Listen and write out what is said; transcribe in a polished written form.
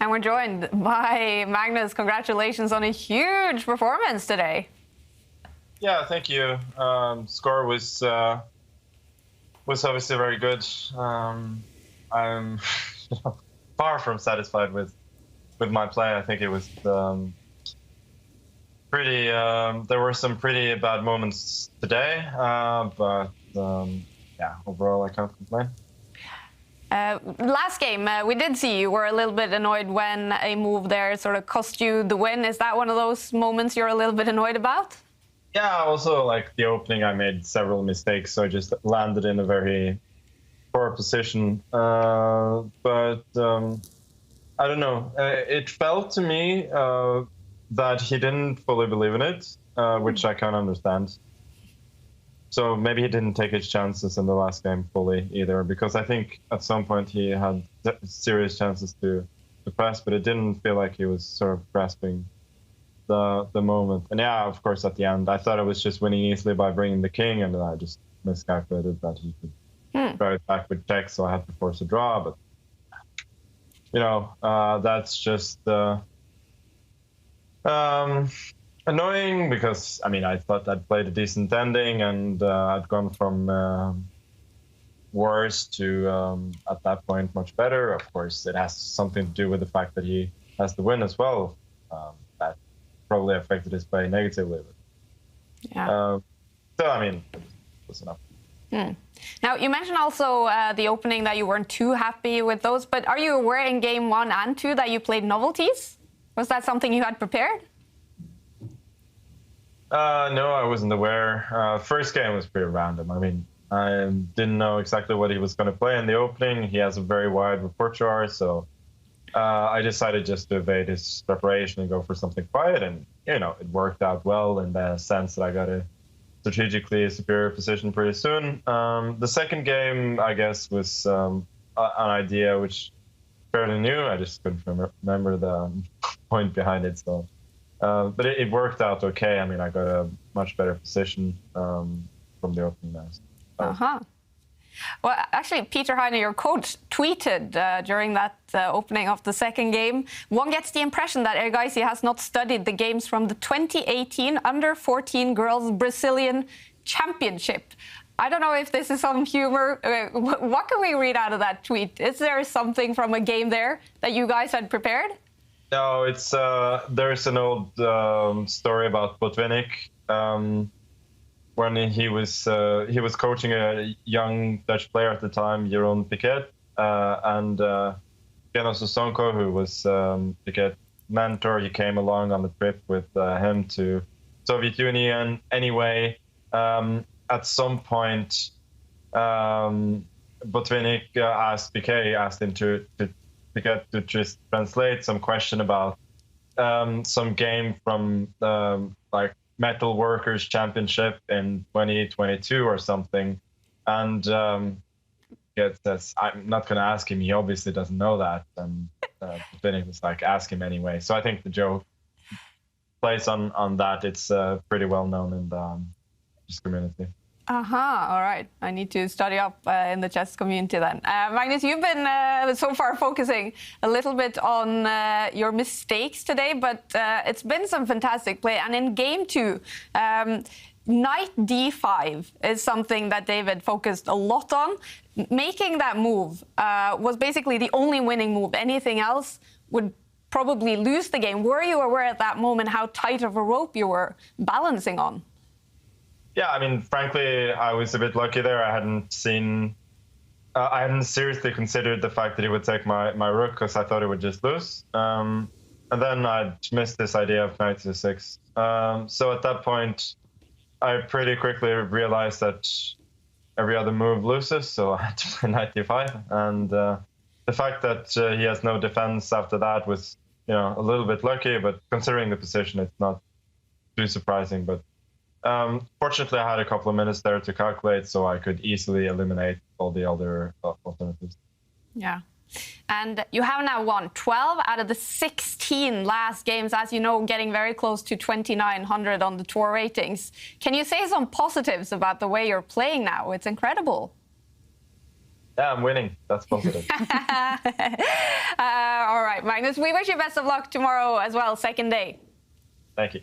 And we're joined by Magnus. Congratulations on a huge performance today. Yeah, thank you. Score was obviously very good. I'm far from satisfied with my play. I think it was pretty. There were some pretty bad moments today, but yeah, overall I can't complain. Last game, we did see you were a little bit annoyed when a move there sort of cost you the win. Is that one of those moments you're a little bit annoyed about? Yeah, also like the opening, I made several mistakes, so I just landed in a very poor position. But I don't know. It felt to me that he didn't fully believe in it, which I can't understand. So maybe he didn't take his chances in the last game fully either, because I think at some point he had serious chances to press, but it didn't feel like he was sort of grasping the moment. And yeah, of course, at the end, I thought I was just winning easily by bringing the king, and then I just miscalculated that he could throw it back with check, so I had to force a draw. But you know, that's just annoying, because I mean, I thought I'd played a decent ending, and I'd gone from worse to at that point much better. Of course, it has something to do with the fact that he has the win as well. That probably affected his play negatively. But, yeah. So I mean, it was enough. Now, you mentioned also the opening that you weren't too happy with those, but are you aware in game 1 and 2 that you played novelties? Was that something you had prepared? No, I wasn't aware. First game was pretty random. I mean, I didn't know exactly what he was going to play in the opening. He has a very wide repertoire, so I decided just to evade his preparation and go for something quiet, and you know, it worked out well in the sense that I got a strategically superior position pretty soon. The second game, I guess, was an idea which fairly new. I just couldn't remember the point behind it, so. But it worked out okay. I mean, I got a much better position from the opening match. Well, actually, Peter Heine, your coach, tweeted during that opening of the second game, one gets the impression that Ergaisi has not studied the games from the 2018 Under-14 Girls Brazilian Championship. I don't know if this is some humor. What can we read out of that tweet? Is there something from a game there that you guys had prepared? No, it's there's an old story about Botvinnik when he was coaching a young Dutch player at the time, Jeroen Piquet, and Geno Sosonko, who was Piquet's mentor. He came along on the trip with him to Soviet Union. Anyway, at some point, Botvinnik asked him to just translate some question about some game from like Metal Workers Championship in 2022 or something, and it says, I'm not going to ask him, he obviously doesn't know that, and then it was like, ask him anyway. So I think the joke plays on that. It's pretty well known in the chess community. All right. I need to study up in the chess community then. Magnus, you've been so far focusing a little bit on your mistakes today, but it's been some fantastic play. And in game 2, knight d5 is something that David focused a lot on. Making that move was basically the only winning move. Anything else would probably lose the game. Were you aware at that moment how tight of a rope you were balancing on? Yeah, I mean, frankly, I was a bit lucky there. I hadn't seriously considered the fact that he would take my rook, because I thought he would just lose. And then I'd missed this idea of knight to 6. So at that point, I pretty quickly realized that every other move loses, so I had to play knight d5. And the fact that he has no defense after that was, you know, a little bit lucky, but considering the position, it's not too surprising. But fortunately, I had a couple of minutes there to calculate, so I could easily eliminate all the other alternatives. Yeah. And you have now won 12 out of the 16 last games, as you know, getting very close to 2,900 on the tour ratings. Can you say some positives about the way you're playing now? It's incredible. Yeah, I'm winning. That's positive. All right, Magnus, we wish you best of luck tomorrow as well, second day. Thank you.